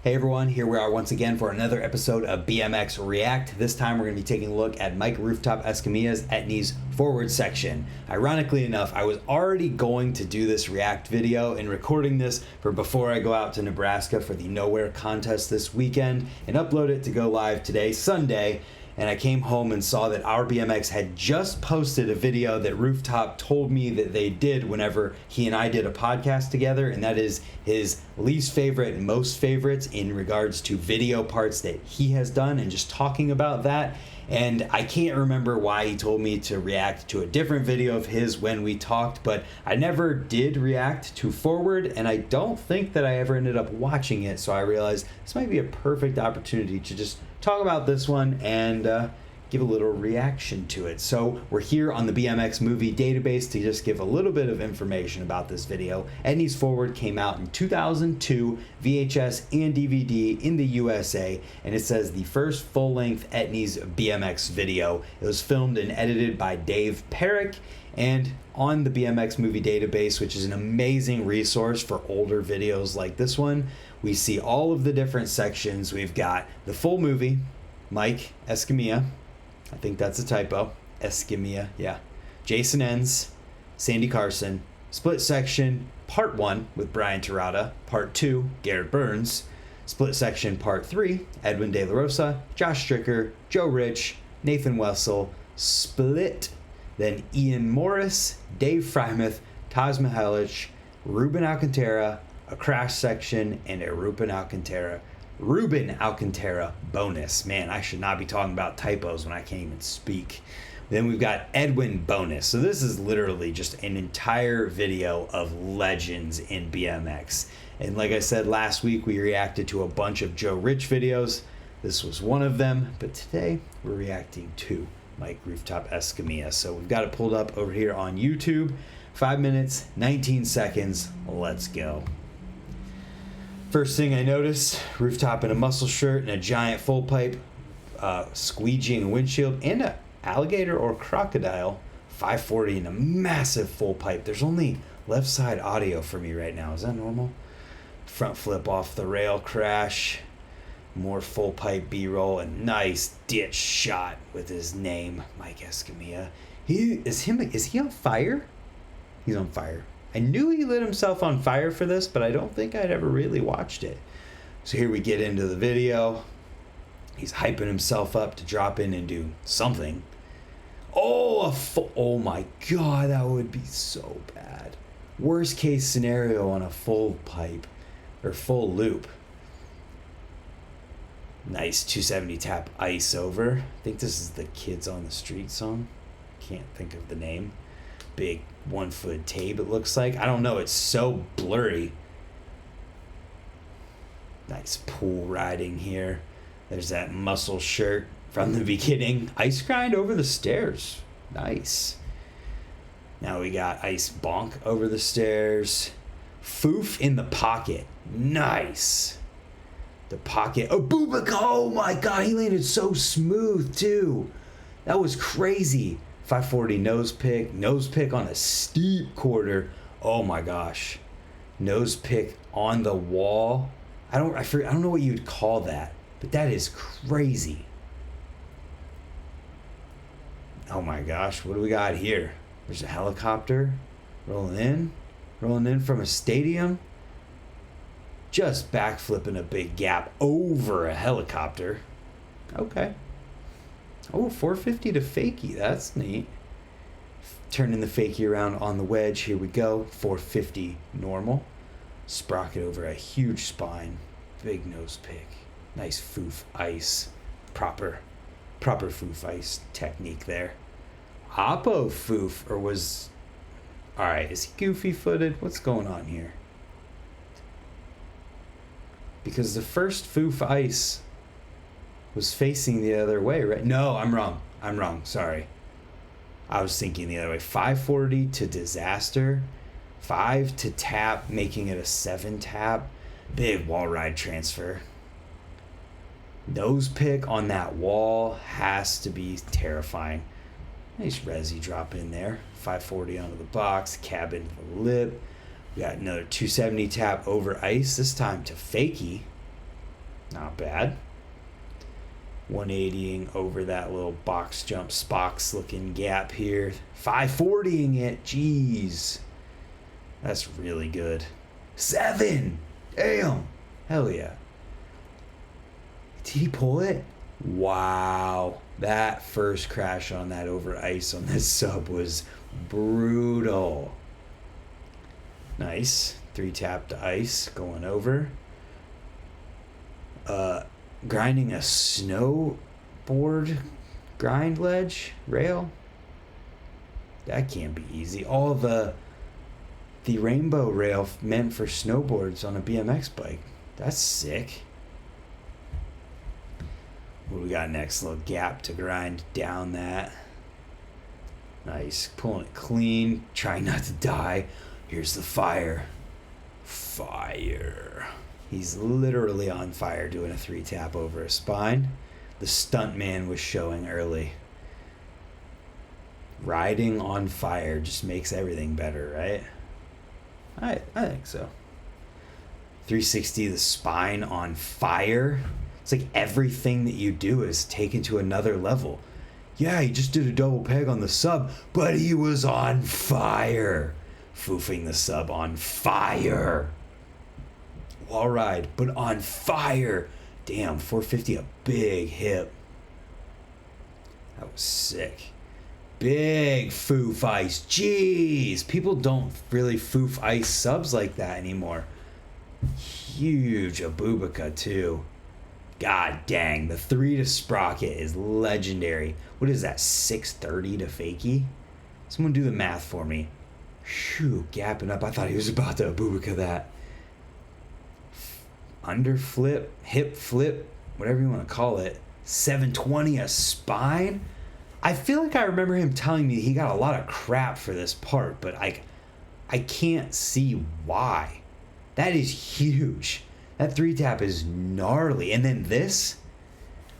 Hey everyone, here we are once again for another episode of BMX React. This time we're going to be taking a look at Mike Rooftop Escamilla's Etnies forward section. Ironically enough, I was already going to do this React video and recording this for before I go out to Nebraska for the Nowhere contest this weekend and upload it to go live today, Sunday. And I came home and saw that our BMX had just posted a video that Rooftop told me that they did whenever he and I did a podcast together, and that is his least favorite and most favorites in regards to video parts that he has done and just talking about that. And I can't remember why he told me to react to a different video of his when we talked, but I never did react to Forward, and I don't think that I ever ended up watching it, so I realized this might be a perfect opportunity to just talk about this one and give a little reaction to it. So we're here on the BMX movie database to just give a little bit of information about this video. Etnies Forward came out in 2002, VHS and DVD in the USA, and it says the first full-length Etnies BMX video. It was filmed and edited by Dave Parrick, and on the BMX movie database, which is an amazing resource for older videos like this one, we see all of the different sections. We've got the full movie, Mike Escamilla, I think that's a typo, Escamilla, yeah. Jason Enns, Sandy Carson, split section, part 1 with Brian Terrata, part 2, Garrett Burns, split section, part 3, Edwin De La Rosa, Josh Stricker, Joe Rich, Nathan Wessel, split, then Ian Morris, Dave Frymouth, Taz Mihalic, Ruben Alcantara, a crash section, and a Ruben Alcantara bonus. Man, I should not be talking about typos when I can't even speak. Then we've got Edwin bonus. So this is literally just an entire video of legends in BMX. And like I said last week, we reacted to a bunch of Joe Rich videos. This was one of them, but today we're reacting to Mike Rooftop Escamilla. So we've got it pulled up over here on YouTube. 5 minutes, 19 seconds. Let's go. First thing I noticed, Rooftop in a muscle shirt and a giant full pipe, squeegeeing a windshield, and an alligator or crocodile, 540 and a massive full pipe. There's only left side audio for me right now. Is that normal? Front flip off the rail crash, more full pipe B-roll, and nice ditch shot with his name, Mike Escamilla. Is he on fire? He's on fire. I knew he lit himself on fire for this, but I don't think I'd ever really watched it. So here we get into the video. He's hyping himself up to drop in and do something. Oh, oh my God, that would be so bad. Worst case scenario on a full pipe or full loop. Nice 270 tap ice over. I think this is the Kids on the Street song. Can't think of the name. Big 1 foot tape, it looks like. I don't know, it's so blurry. Nice pool riding here. There's that muscle shirt from the beginning. Ice grind over the stairs. Nice. Now we got ice bonk over the stairs. Foof in the pocket. Nice. The pocket. Oh, Bubaka. Oh my God, he landed so smooth too. That was crazy. 540 nose pick on a steep quarter. Oh my gosh. Nose pick on the wall. I don't know what you'd call that, but that is crazy. Oh my gosh, what do we got here? There's a helicopter rolling in from a stadium. Just backflipping a big gap over a helicopter. Okay. Oh, 450 to fakie. That's neat. Turning the fakie around on the wedge. Here we go. 450 normal. Sprocket over a huge spine. Big nose pick. Nice foof ice. Proper foof ice technique there. Oppo foof, or was... Alright, is he goofy footed? What's going on here? Because the first foof ice was facing the other way, right? No, I'm wrong. Sorry. I was thinking the other way. 540 to disaster. 5 to tap, making it a 7 tap. Big wall ride transfer. Nose pick on that wall has to be terrifying. Nice resi drop in there. 540 onto the box, cab into the lip. We got another 270 tap over ice, this time to fakie. Not bad. 180ing over that little box jump Spox looking gap here. 540ing it. Jeez. That's really good. 7. Damn. Hell yeah. Did he pull it? Wow. That first crash on that over ice on this sub was brutal. Nice. 3 tap to ice going over. Grinding a snowboard grind ledge rail. That can't be easy. All the rainbow rail meant for snowboards on a BMX bike. That's sick. What do we got next? Little gap to grind down that. Nice. Pulling it clean. Trying not to die. Here's the fire. Fire. He's literally on fire doing a 3 tap over a spine. The stunt man was showing early. Riding on fire just makes everything better, right? I think so. 360, the spine on fire. It's like everything that you do is taken to another level. Yeah, he just did a double peg on the sub, but he was on fire. Foofing the sub on fire. Wall ride, but on fire. Damn, 450, a big hip. That was sick. Big foof ice. Jeez, people don't really foof ice subs like that anymore. Huge abubica too. God dang, the 3 to sprocket is legendary. What is that, 630 to fakie? Someone do the math for me. Shoo, gapping up. I thought he was about to abubica that. Under flip, hip flip, whatever you want to call it. 720 a spine. I feel like I remember him telling me he got a lot of crap for this part, but I can't see why. That is huge. That 3 tap is gnarly. And then this,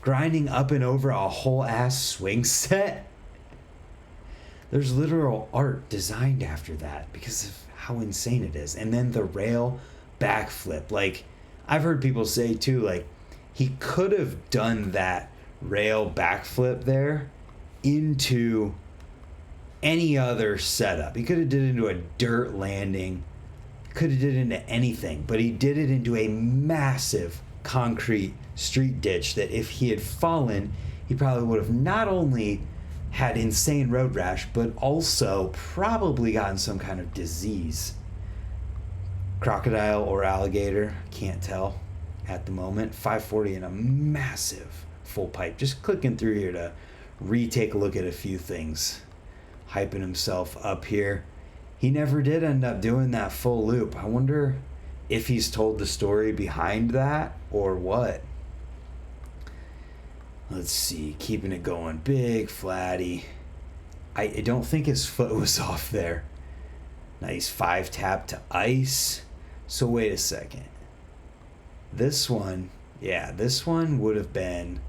grinding up and over a whole ass swing set. There's literal art designed after that because of how insane it is. And then the rail backflip. Like, I've heard people say too, like, he could have done that rail backflip there into any other setup. He could have did it into a dirt landing, could have did it into anything, but he did it into a massive concrete street ditch that if he had fallen, he probably would have not only had insane road rash, but also probably gotten some kind of disease. Crocodile or alligator, can't tell at the moment. 540 and a massive full pipe. Just clicking through here to retake a look at a few things. Hyping himself up here. He never did end up doing that full loop. I wonder if he's told the story behind that or what. Let's see, keeping it going. Big flatty. I don't think his foot was off there. Nice 5 tap to ice. So wait a second. This one, yeah, this one would have been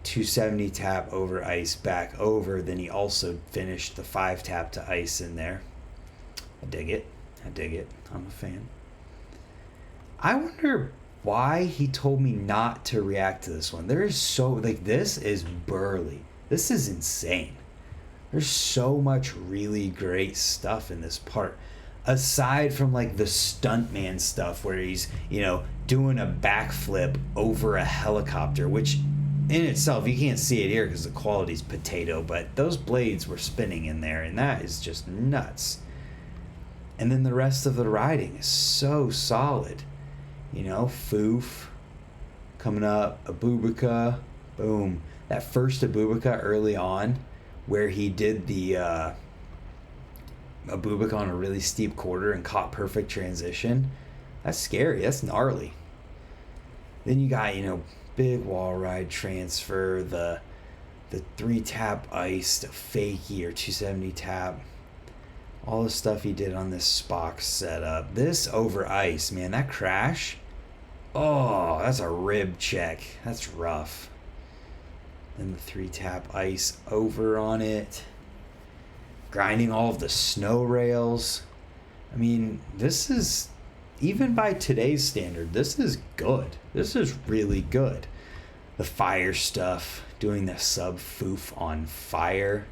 270 tap over ice back over. Then he also finished the 5 tap to ice in there. I dig it. I'm a fan. I wonder why he told me not to react to this one. There is so, like, this is burly. This is insane. There's so much really great stuff in this part. Aside from, like, the stuntman stuff where he's, doing a backflip over a helicopter, which in itself, you can't see it here because the quality's potato, but those blades were spinning in there, and that is just nuts. And then the rest of the riding is so solid. Foof, coming up, abubica, boom. That first abubica early on, where he did the abubica on a really steep quarter and caught perfect transition, that's scary, that's gnarly. Then you got, big wall ride transfer, the 3 tap ice, the fakie or 270 tap, all the stuff he did on this Spock setup. This over ice, man, that crash, oh, that's a rib check. That's rough. Then the 3 tap ice over on it. Grinding all of the snow rails. I mean, this is even by today's standard, this is good. This is really good. The fire stuff, doing the sub foof on fire.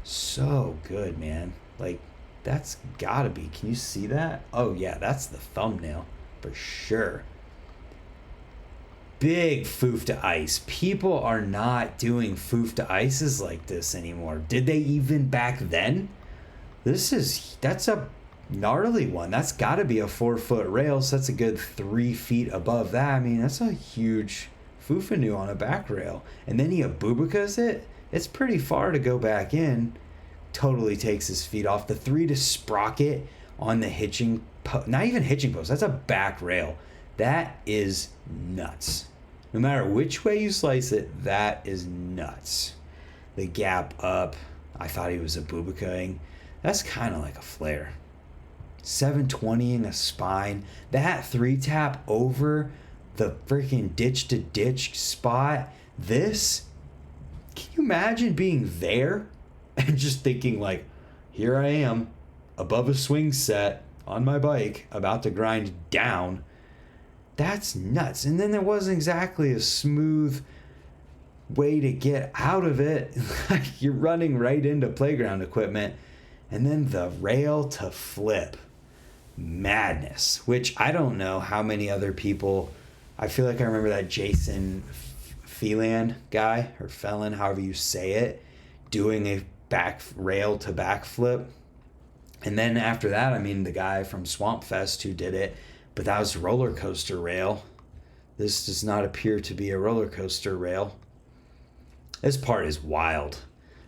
So good, man. Like, that's gotta be. Can you see that? Oh, yeah, that's the thumbnail for sure. Big foof to ice. People are not doing foof to ices like this anymore. Did they even back then? That's a gnarly one. That's got to be a 4-foot rail, so that's a good 3 feet above that. I mean, that's a huge foofanu on a back rail. And then he abubakas it. It's pretty far to go back in. Totally takes his feet off. The 3 to sprocket on the hitching post. Not even hitching post. That's a back rail. That is nuts. No matter which way you slice it, that is nuts. The gap up. I thought he was abubakaing. That's kind of like a flare. 720ing a spine. That 3-tap over the freaking ditch to ditch spot. This, can you imagine being there and just thinking like, here I am above a swing set on my bike about to grind down. That's nuts. And then there wasn't exactly a smooth way to get out of it. Like, you're running right into playground equipment. And then the rail to flip. Madness. Which I don't know how many other people. I feel like I remember that Jason Phelan guy, or Felon, however you say it, doing a back rail to back flip. And then after that, I mean, the guy from Swamp Fest who did it, but that was roller coaster rail. This does not appear to be a roller coaster rail. This part is wild.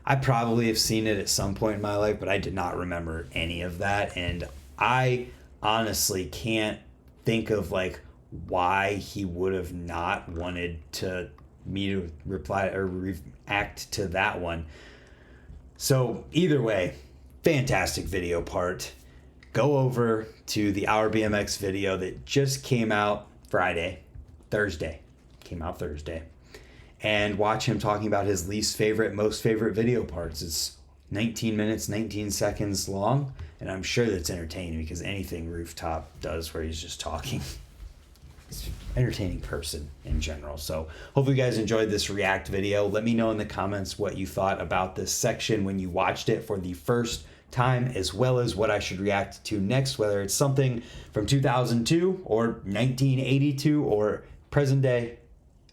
I probably have seen it at some point in my life, but I did not remember any of that. And I honestly can't think of like why he would have not wanted me to reply or react to that one. So either way, fantastic video part. Go over to the Our BMX video that just came out Thursday, and watch him talking about his least favorite, most favorite video parts. It's 19 minutes, 19 seconds long, and I'm sure that's entertaining because anything Rooftop does where he's just talking, he's an entertaining person in general. So hopefully you guys enjoyed this React video. Let me know in the comments what you thought about this section when you watched it for the first time, as well as what I should react to next, whether it's something from 2002 or 1982 or present day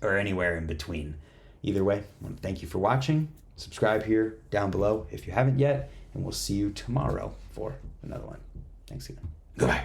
or anywhere in between. Either way, I want to thank you for watching. Subscribe here down below if you haven't yet, and we'll see you tomorrow for another one. Thanks again. Goodbye.